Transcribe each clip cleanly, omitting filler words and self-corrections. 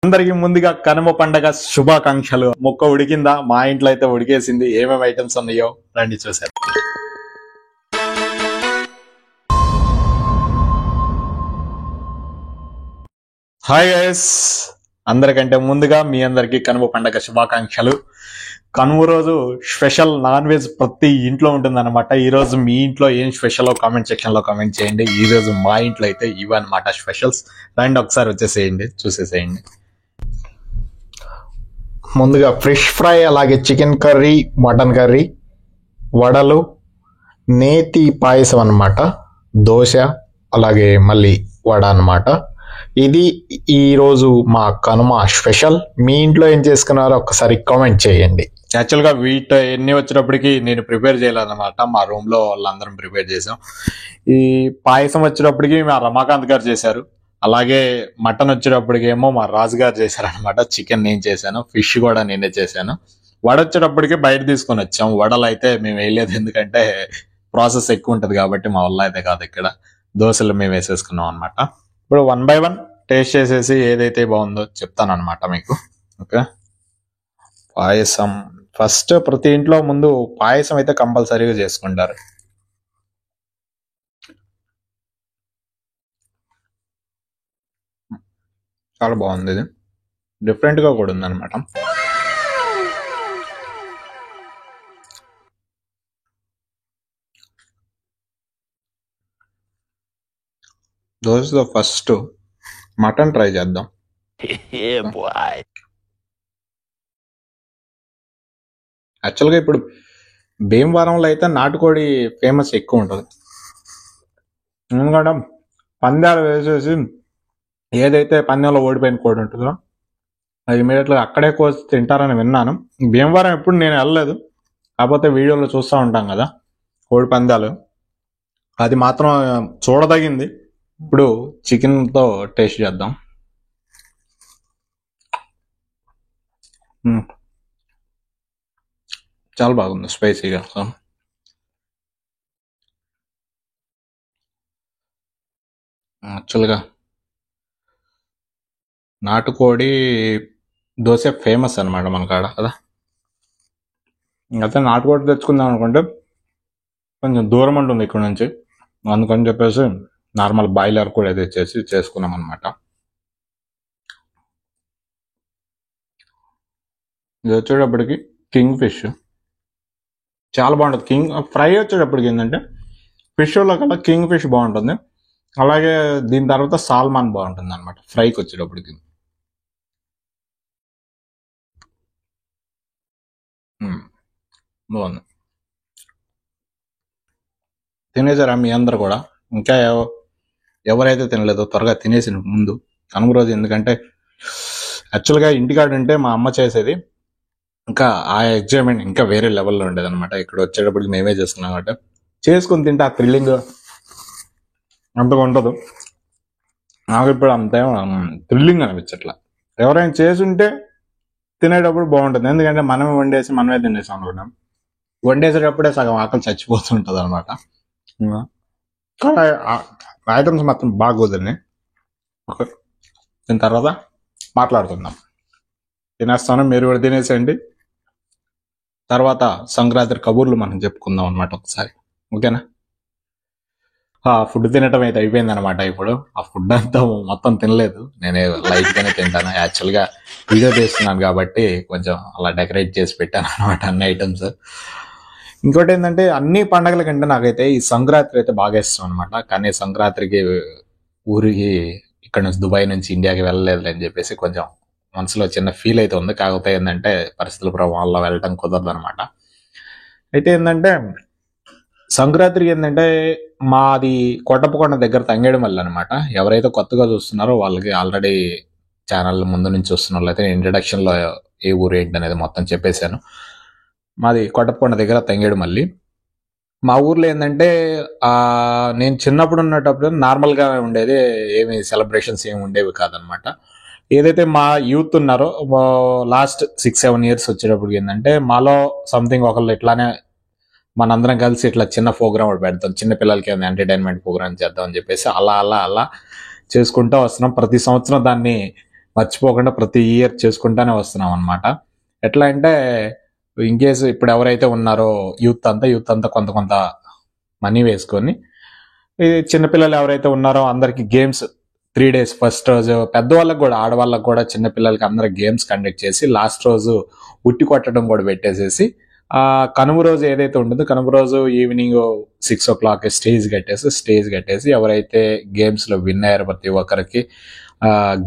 అందరికి ముందుగా కనుమ పండగ శుభాకాంక్షలు. మొక్క ఉడికిందా? మా ఇంట్లో అయితే ఉడికేసింది. ఏమేమి ఐటమ్స్ ఉన్నాయో రండి చూసారు. హాయ్ గైస్, అందరికంటే ముందుగా మీ అందరికి కనుమ పండగ శుభాకాంక్షలు. కనుమ రోజు స్పెషల్ నాన్ వెజ్ ప్రతి ఇంట్లో ఉంటుందన్నమాట. ఈ రోజు మీ ఇంట్లో ఏం స్పెషల్ కామెంట్ సెక్షన్ లో కామెంట్ చేయండి. ఈ రోజు మా ఇంట్లో అయితే ఇవన్నమాట స్పెషల్స్. రండి ఒకసారి వచ్చేసేయండి, చూసేసేయండి. ముందుగా ఫిష్ ఫ్రై, అలాగే చికెన్ కర్రీ, మటన్ కర్రీ, వడలు, నేతి పాయసం అన్నమాట, దోశ, అలాగే మళ్ళీ వడ అన్నమాట. ఇది ఈరోజు మా కనుమ స్పెషల్. మీ ఇంట్లో ఏం చేసుకున్నారో ఒకసారి కామెంట్ చేయండి. యాక్చువల్గా ఎన్ని వచ్చేటప్పటికి నేను ప్రిపేర్ చేయాలన్నమాట. మా రూమ్లో వాళ్ళందరం ప్రిపేర్ చేసాం. ఈ పాయసం వచ్చేటప్పటికి మా రమాకాంత్ గారు చేశారు. అలాగే మటన్ వచ్చేటప్పటికి ఏమో మా రాజు గారు చేశారనమాట. చికెన్ నేను చేశాను, ఫిష్ కూడా నేనే చేశాను. వడ వచ్చేటప్పటికి బయట తీసుకొని వచ్చాం. వడలు అయితే మేము వేయలేదు, ఎందుకంటే ప్రాసెస్ ఎక్కువ ఉంటుంది కాబట్టి మా వల్ల అయితే కాదు. ఇక్కడ దోశలు మేము వేసేసుకున్నాం అనమాట. ఇప్పుడు 1 by 1 టేస్ట్ చేసేసి ఏదైతే బాగుందో చెప్తాను అనమాట మీకు. ఓకే, పాయసం ఫస్ట్ ప్రతి ఇంట్లో ముందు పాయసం అయితే కంపల్సరీగా చేసుకుంటారు. చాలా బాగుంది, ఇది డిఫరెంట్ గా కూడా ఉందన్నమాట. దోశలో ఫస్ట్ మటన్ ట్రై చేద్దాం. యాక్చువల్గా ఇప్పుడు భీమవరంలో అయితే నాటుకోడి ఫేమస్ ఎక్కువ ఉంటుంది. ఎందుకంటే పందాలు వేసేసి ఏదైతే పందెంలో ఓడిపోయిన కోడి ఉంటుందో అది ఇమీడియట్గా అక్కడే కోసి తింటారని విన్నాను. భీమవరం ఎప్పుడు నేను వెళ్ళలేదు, కాకపోతే వీడియోలో చూస్తూ ఉంటాం కదా కోడి పందాలు, అది మాత్రం చూడదగింది. ఇప్పుడు చికెన్తో టేస్ట్ చేద్దాం. చాలా బాగుంది, స్పైసీగా. సో యాక్చువల్గా నాటుకోడి దోశ ఫేమస్ అనమాట మన కాడ కదా. అయితే నాటుకోడి తెచ్చుకుందాం అనుకుంటే కొంచెం దూరం ఉంటుంది ఇక్కడ నుంచి, అందుకని చెప్పేసి నార్మల్ బాయిలర్ కూడా తెచ్చేసి చేసుకున్నాం అనమాట. ఇది వచ్చేటప్పటికి కింగ్ ఫిష్ చాలా బాగుంటుంది. కింగ్ ఫ్రై వచ్చేటప్పటికి ఏంటంటే ఫిష్లో కల్లా కింగ్ ఫిష్ బాగుంటుంది. అలాగే దీని తర్వాత సాల్మాన్ బాగుంటుంది అనమాట ఫ్రైకి వచ్చేటప్పటికి. బాగుంది. తినేసారా మీ అందరు కూడా? ఇంకా ఎవరైతే తినలేదో త్వరగా తినేసి ముందు కనుమ రోజు. ఎందుకంటే యాక్చువల్గా ఇంటికాడ అంటే మా అమ్మ చేసేది ఇంకా ఆ ఎగ్జైట్మెంట్ ఇంకా వేరే లెవెల్లో ఉండేది అనమాట. ఇక్కడ వచ్చేటప్పటికి మేమే చేసుకున్నాం కాబట్టి చేసుకుని తింటే ఆ థ్రిల్లింగ్ అంతగా ఉండదు. నాకు ఇప్పుడు అంతేం థ్రిల్లింగ్ అనిపించట్లా. ఎవరైనా చేసి ఉంటే తినేటప్పుడు బాగుంటుంది, ఎందుకంటే మనమే వండేసి మనమే తినేసాం అనుకున్నాం. వండేసేటప్పుడే సగం ఆకలి చచ్చిపోతుంటుంది అనమాట. ఐటమ్స్ మాత్రం బాగా కుదిరినాయి. ఓకే, దీని తర్వాత మాట్లాడుకుందాం. తినేస్తాను, మీరు కూడా తినేసేయండి. తర్వాత సంక్రాంతి కబుర్లు మనం చెప్పుకుందాం అనమాట ఒకసారి. ఓకేనా? ఫుడ్ తినటం అయితే అయిపోయింది అనమాట. ఇప్పుడు ఆ ఫుడ్ అంతా మొత్తం తినలేదు, నేనే లైట్ గానే తింటాను. యాక్చువల్గా వీడియో తీస్తున్నాను కాబట్టి కొంచెం అలా డెకరేట్ చేసి పెట్టాను అనమాట అన్ని ఐటమ్స్. ఇంకోటి ఏంటంటే అన్ని పండగల కంటే నాకైతే ఈ సంక్రాంతి అయితే బాగా ఇష్టం అనమాట. కానీ సంక్రాంతికి ఊరికి ఇక్కడ నుంచి దుబాయ్ నుంచి ఇండియాకి వెళ్ళలేదు అని చెప్పేసి కొంచెం మనసులో చిన్న ఫీల్ అయితే ఉంది. కాకపోతే ఏంటంటే పరిస్థితుల ప్రభావం వల్ల వెళ్ళటం కుదరదు అనమాట. అయితే ఏంటంటే సంక్రాంతికి ఏంటంటే మాది కొట్టపకొండ దగ్గర తంగేడుమల్లి అనమాట. ఎవరైతే కొత్తగా చూస్తున్నారో వాళ్ళకి ఆల్రెడీ ఛానల్ ముందు నుంచి చూస్తున్న వాళ్ళైతే ఇంట్రడక్షన్లో ఏ ఊరు ఏంటి అనేది మొత్తం చెప్పేశాను. మాది కొట్టపకొండ దగ్గర తంగేడుమల్లి. మా ఊర్లో ఏంటంటే నేను చిన్నప్పుడు ఉన్నప్పుడు నార్మల్గా ఉండేది, ఏమి సెలబ్రేషన్స్ ఏమి ఉండేవి కాదనమాట. ఏదైతే మా యూత్ ఉన్నారో లాస్ట్ 6-7 years వచ్చేటప్పుడు ఏంటంటే మాలో సంథింగ్ ఒకళ్ళు ఇట్లానే మనందరం కలిసి ఇట్లా చిన్న ప్రోగ్రామ్ ఒకటి పెడతాం, చిన్న పిల్లలకి ఏమైనా ఎంటర్టైన్మెంట్ ప్రోగ్రామ్ చేద్దాం అని చెప్పేసి అలా అలా అలా చేసుకుంటూ వస్తున్నాం. ప్రతి సంవత్సరం దాన్ని మర్చిపోకుండా ప్రతి ఇయర్ చేసుకుంటానే వస్తున్నాం అనమాట. ఎట్లా అంటే ఇన్ కేసు ఇప్పుడు ఎవరైతే ఉన్నారో యూత్ అంతా కొంత కొంత మనీ వేసుకొని, ఈ చిన్నపిల్లలు ఎవరైతే ఉన్నారో అందరికి గేమ్స్ 3 days, ఫస్ట్ రోజు పెద్దవాళ్ళకి కూడా, ఆడవాళ్ళకి కూడా, చిన్నపిల్లలకి అందరికి గేమ్స్ కండక్ట్ చేసి లాస్ట్ రోజు ఉట్టి కొట్టడం కూడా పెట్టేసేసి, కనుమ రోజు ఏదైతే ఉంటుందో కనుమ రోజు ఈవినింగ్ 6 o'clock స్టేజ్ కట్టేసి ఎవరైతే గేమ్స్ లో విన్ అయ్యారో ప్రతి ఒక్కరికి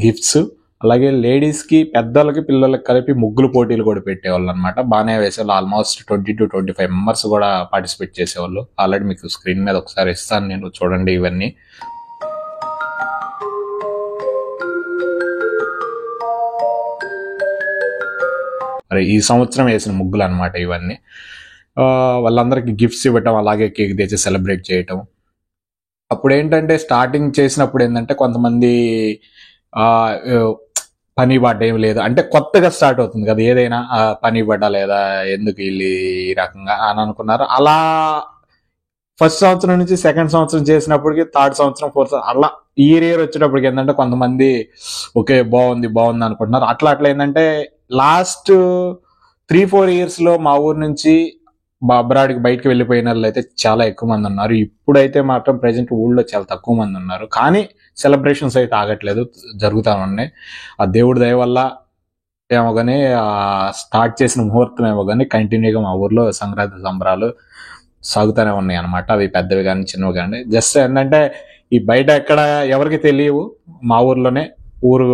గిఫ్ట్స్, అలాగే లేడీస్ కి, పెద్దలకి, పిల్లలకి కలిపి ముగ్గులు పోటీలు కూడా పెట్టేవాళ్ళు అనమాట. బాగానే వేసేవాళ్ళు. ఆల్మోస్ట్ 20 to 25 మెంబర్స్ కూడా పార్టిసిపేట్ చేసేవాళ్ళు. ఆల్రెడీ మీకు స్క్రీన్ మీద ఒకసారి ఇస్తాను నేను, చూడండి ఇవన్నీ. మరి ఈ సంవత్సరం వేసిన ముగ్గులు అనమాట ఇవన్నీ. వాళ్ళందరికీ గిఫ్ట్స్ ఇవ్వటం, అలాగే కేక్ తెచ్చి సెలబ్రేట్ చేయటం. అప్పుడు ఏంటంటే స్టార్టింగ్ చేసినప్పుడు ఏంటంటే కొంతమంది పని పడ్డ ఏం లేదు అంటే కొత్తగా స్టార్ట్ అవుతుంది కదా ఏదైనా, పని పడ్డా లేదా ఎందుకు వీళ్ళు ఈ రకంగా అని అనుకున్నారు. అలా ఫస్ట్ సంవత్సరం నుంచి సెకండ్ సంవత్సరం చేసినప్పటికి థర్డ్ సంవత్సరం, ఫోర్త్ అలా ఇయర్ వచ్చేటప్పటికి ఏంటంటే కొంతమంది ఓకే బాగుంది అనుకుంటున్నారు. అట్లా ఏంటంటే లాస్ట్ 3-4 years లో మా ఊరు నుంచి అబ్రాడ్కి బయటకు వెళ్ళిపోయిన వాళ్ళు అయితే చాలా ఎక్కువ మంది ఉన్నారు. ఇప్పుడైతే మాత్రం ప్రెసెంట్ ఊళ్ళో చాలా తక్కువ మంది ఉన్నారు. కానీ సెలబ్రేషన్స్ అయితే ఆగట్లేదు, జరుగుతూ ఉన్నాయి. ఆ దేవుడి దయ వల్ల ఏమో కానీ, స్టార్ట్ చేసిన ముహూర్తం ఏమో కానీ కంటిన్యూగా మా ఊర్లో సంక్రాంతి సంబరాలు సాగుతూనే ఉన్నాయి అనమాట. అవి పెద్దవి కానీ చిన్నవి కానీ. జస్ట్ ఏంటంటే ఈ బయట ఎక్కడ ఎవరికి తెలియవు, మా ఊర్లోనే ఊరు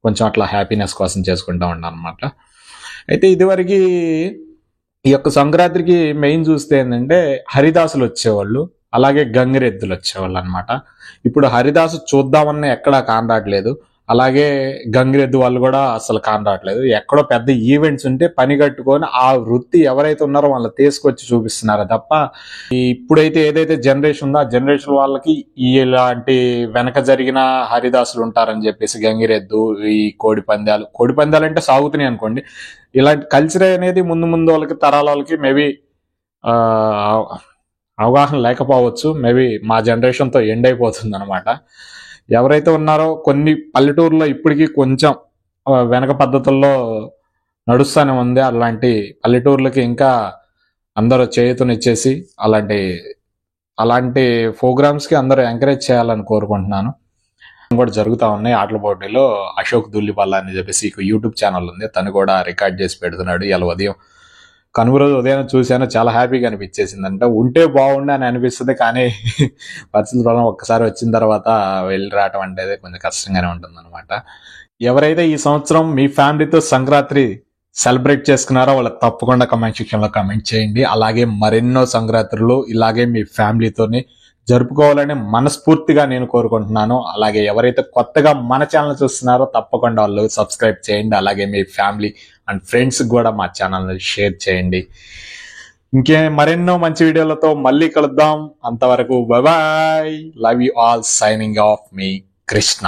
కొంచెం అట్లా హ్యాపీనెస్ కోసం చేసుకుంటా ఉన్నాను అనమాట. అయితే ఇదివరకు ఈ యొక్క సంక్రాంతికి మెయిన్ చూస్తే ఏంటంటే హరిదాసులు వచ్చేవాళ్ళు, అలాగే గంగిరెద్దులు వచ్చేవాళ్ళు అనమాట. ఇప్పుడు హరిదాసు చూద్దామన్నా ఎక్కడా కానరాట్లేదు, అలాగే గంగిరెద్దు వాళ్ళు కూడా అసలు కానరాట్లేదు. ఎక్కడో పెద్ద ఈవెంట్స్ ఉంటే పని కట్టుకొని ఆ వృత్తి ఎవరైతే ఉన్నారో వాళ్ళు తీసుకొచ్చి చూపిస్తున్నారు తప్ప, ఇప్పుడైతే ఏదైతే జనరేషన్ ఉందో ఆ జనరేషన్ వాళ్ళకి ఇలాంటి వెనక జరిగిన హరిదాసులు ఉంటారని చెప్పేసి గంగిరెద్దు, ఈ కోడి పందాలు అంటే సాగుతున్నాయి అనుకోండి. ఇలాంటి కల్చర్ అనేది ముందు వాళ్ళకి, తరాల వాళ్ళకి మేబీ అవగాహన లేకపోవచ్చు. మేబీ మా జనరేషన్తో ఎండ్ అయిపోతుంది అనమాట. ఎవరైతే ఉన్నారో కొన్ని పల్లెటూరులో ఇప్పటికీ కొంచెం వెనక పద్ధతుల్లో నడుస్తూనే ఉంది. అలాంటి పల్లెటూర్లకి ఇంకా అందరూ చేయూతనిచ్చేసి అలాంటి ప్రోగ్రామ్స్కి అందరూ ఎంకరేజ్ చేయాలని కోరుకుంటున్నాను. కూడా జరుగుతూ ఉన్నాయి. ఆటల పోటీలో అశోక్ దుల్లిపల్ల అని చెప్పేసి యూట్యూబ్ ఛానల్ ఉంది, తను కూడా రికార్డ్ చేసి పెడుతున్నాడు. ఇలా ఉదయం కనుమ రోజు ఉదయం చూశాను, చాలా హ్యాపీగా అనిపించేసింది. అంటే ఉంటే బాగుండే అని అనిపిస్తుంది, కానీ పరిస్థితుల వల్ల ఒక్కసారి వచ్చిన తర్వాత వెళ్ళి రావటం అంటే కొంచెం కష్టంగానే ఉంటుంది అనమాట. ఎవరైతే ఈ సంవత్సరం మీ ఫ్యామిలీతో సంక్రాంతి సెలబ్రేట్ చేసుకున్నారో వాళ్ళు తప్పకుండా కమెంట్ సెక్షన్లో కమెంట్ చేయండి. అలాగే మరెన్నో సంక్రాంతులు ఇలాగే మీ ఫ్యామిలీతోని జరుపుకోవాలని మనస్ఫూర్తిగా నేను కోరుకుంటున్నాను. అలాగే ఎవరైతే కొత్తగా మన ఛానల్ చూస్తున్నారో తప్పకుండా వాళ్ళు సబ్స్క్రైబ్ చేయండి. అలాగే మీ ఫ్యామిలీ అండ్ ఫ్రెండ్స్ కూడా మా ఛానల్ని షేర్ చేయండి. మరెన్నో మంచి వీడియోలతో మళ్ళీ కలుద్దాం. అంతవరకు bye. Love you all. Signing off మీ కృష్ణ.